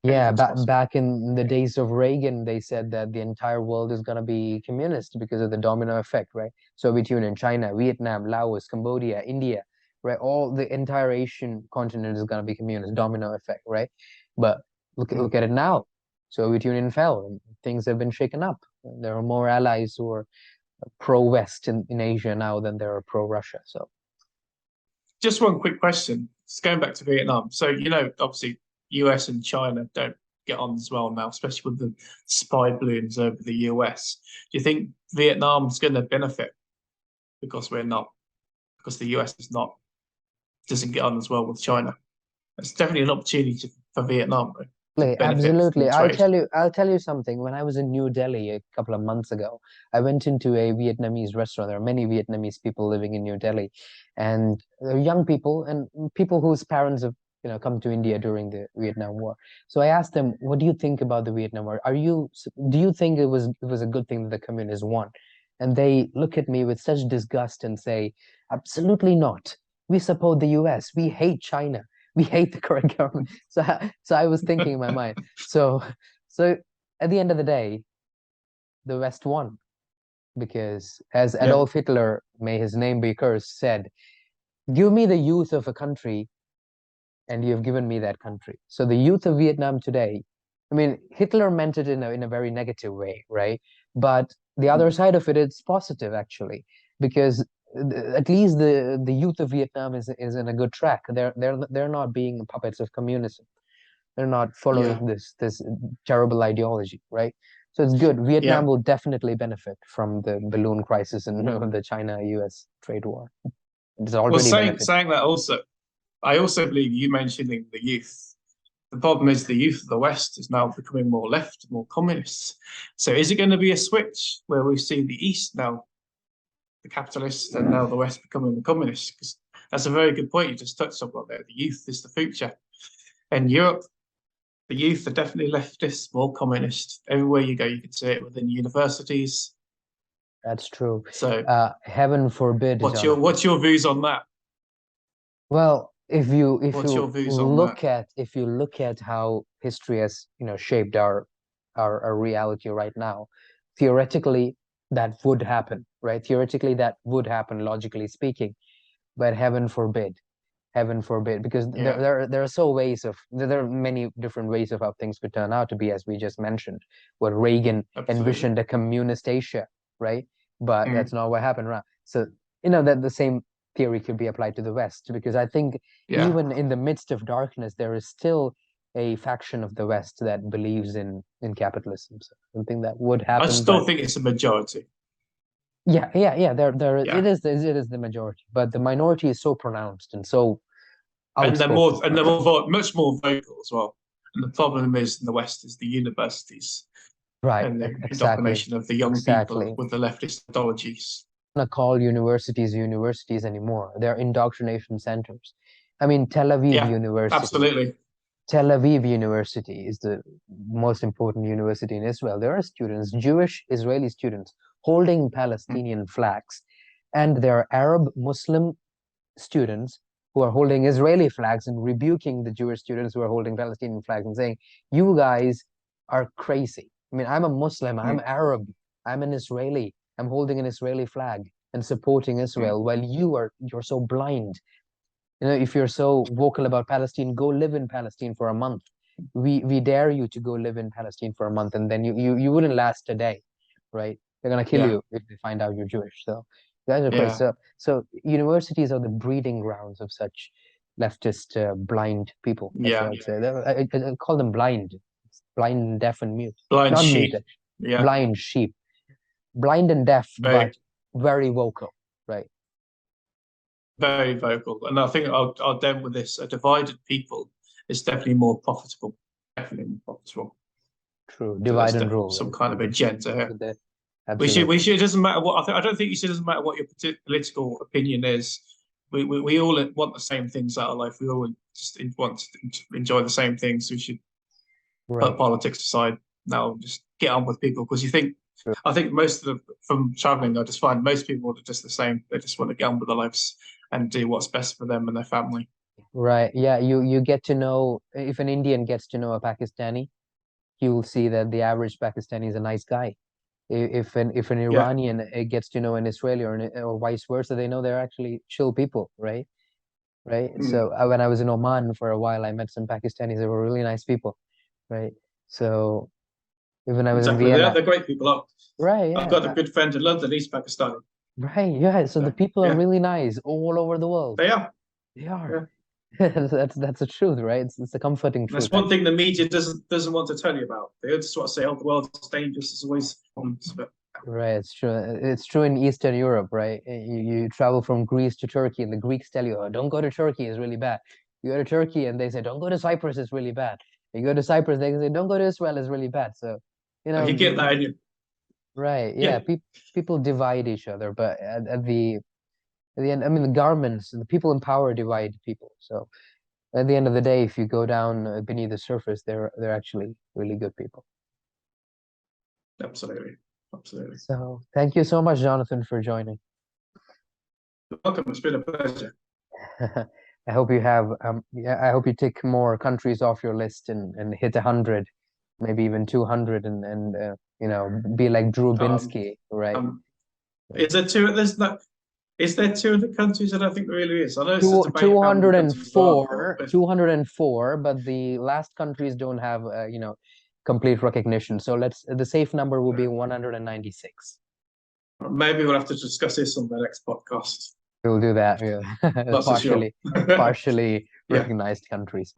Yeah, Anything's possible. back in the days of Reagan, they said that the entire world is going to be communist because of the domino effect, right? Soviet Union, China, Vietnam, Laos, Cambodia, India, right? All the entire Asian continent is going to be communist, domino effect, right? But Mm. look at it now. Soviet Union fell and things have been shaken up. There are more allies who are pro-West in Asia now than there are pro-Russia. So Just one quick question. Just going back to Vietnam. So, obviously, US and China don't get on as well now, especially with the spy balloons over the US. Do you think Vietnam's going to benefit because we're not, because the US is not, doesn't get on as well with China? It's definitely an opportunity for Vietnam, right, to benefit from absolutely. trade. I'll tell you something. When I was in New Delhi a couple of months ago, I went into a Vietnamese restaurant. There are many Vietnamese people living in New Delhi, and they're young people and people whose parents have, come to India during the Vietnam War. So I asked them, "What do you think about the Vietnam War? Do you think it was a good thing that the communists won?" And they look at me with such disgust and say, "Absolutely not. We support the US. We hate China. We hate the current government." So I was thinking in my mind. So so at the end of the day, the West won because, as Yeah, Adolf Hitler, may his name be cursed, said, "Give me the youth of a country, and you have given me that country." So the youth of Vietnam today, I mean, Hitler meant it in a very negative way, right? But the other side of it is positive actually, because at least the youth of Vietnam is in a good track. They're not being puppets of communism. They're not yeah, following this terrible ideology, right? So it's good. Vietnam yeah. will definitely benefit from the balloon crisis and the China-US trade war. It's Well, already benefiting. saying that also, I also believe you mentioning the youth. The problem is the youth of the West is now becoming more left, more communist. So is it going to be a switch where we see the East now, the capitalists, and now the West becoming the communists? Because that's a very good point you just touched on there. The youth is the future. And Europe, the youth are definitely leftist, more communist. Everywhere you go, you can see it within universities. That's true. So Heaven forbid, Jonathan. what's your views on that? Well, if What's your you views on that? look at how history has, shaped our reality right now, theoretically that would happen, right? Theoretically that would happen, logically speaking, but heaven forbid, because Yeah, there are many different ways of how things could turn out to be, as we just mentioned, what Reagan absolutely. envisioned a communist Asia, right? But Mm, that's not what happened, right? So, that the same theory could be applied to the West, because I think yeah. even in the midst of darkness, there is still a faction of the West that believes in capitalism. So something that would I happen, still but think it's a majority. yeah, there Yeah. it is the majority, but the minority is so pronounced and so And outspoken. they're much more vocal as well. And the problem is in the West is the universities Right, and the exactly, indoctrination of the young people exactly. with the leftist ideologies. Not call universities anymore. They're indoctrination centers. I mean, Tel Aviv Yeah, University. absolutely. Tel Aviv University is the most important university in Israel. There are students, Jewish Israeli students, holding Mm. Palestinian flags, and there are Arab Muslim students who are holding Israeli flags and rebuking the Jewish students who are holding Palestinian flags and saying, "You guys are crazy." I mean, I'm a Muslim, I'm Mm. Arab, I'm an Israeli, I'm holding an Israeli flag and supporting Mm. Israel, while you're so blind. If you're so vocal about Palestine, go live in Palestine for a month. We dare you to go live in Palestine for a month, and then you wouldn't last a day, right? They're gonna kill Yeah, you if they find out you're Jewish. So you guys are crazy. yeah, So universities are the breeding grounds of such leftist blind people. That's what yeah. I'd say. I call them blind, blind, deaf, and mute. Blind Not mute, sheep. Yeah, blind sheep, blind and deaf, but very, very vocal, right? very vocal. And I think I'll end with this. A divided people is definitely more profitable. Definitely more profitable. True. So Divide there's and definitely rule, some right? kind of agenda here. We Absolutely. should. It doesn't matter what. I don't think you should. It doesn't matter what your political opinion is. We all want the same things out of life. We all just want to enjoy the same things. We should put Right. politics aside now and just get on with people because you think. True. I think most of the from traveling, I just find most people are just the same. They just want to get on with their lives and do what's best for them and their family. Right. Yeah, you get to know, if an Indian gets to know a Pakistani, he will see that the average Pakistani is a nice guy. If an Yeah. Iranian gets to know an Israeli or vice versa, they know they're actually chill people, right? Right. Mm, So when I was in Oman for a while, I met some Pakistanis. They were really nice people, right? So even I was in exactly. They're, Vienna, they're great people. right? I've Yeah, got a good friend in London. He's Pakistani. right. Yeah. So the So people are yeah, really nice all over the world. they are. They are. Yeah. That's the truth, right? It's a comforting That's truth, one thing actually. the media doesn't want to tell you about. They just want to say, "Oh, the world's dangerous." There's always problems, but Right, it's true. It's true in Eastern Europe, right? You travel from Greece to Turkey, and the Greeks tell you, "Oh, don't go to Turkey, it's really bad." You go to Turkey, and they say, "Don't go to Cyprus, it's really bad." You go to Cyprus, they say, "Don't go to Israel, it's really bad." So, you get that in you. right, yeah, Yeah, people divide each other, but at the end, I mean, the governments, the people in power divide people. So, at the end of the day, if you go down beneath the surface, they're actually really good people. absolutely, absolutely. So, thank you so much, Jonathan, for joining. Welcome. It's been a pleasure. I hope you have yeah, I hope you tick more countries off your list and hit 100, maybe even 200 and be like Drew Um, Binsky, right? um, is there two? There's not. Is there 200 countries? I don't think there really is. I know it's a Two, debate of how many countries there are. 204, 204, but the last countries don't have complete recognition. So the safe number will be 196. Maybe we'll have to discuss this on the next podcast. We'll do that, yeah. Not so sure. Partially Yeah. recognized countries.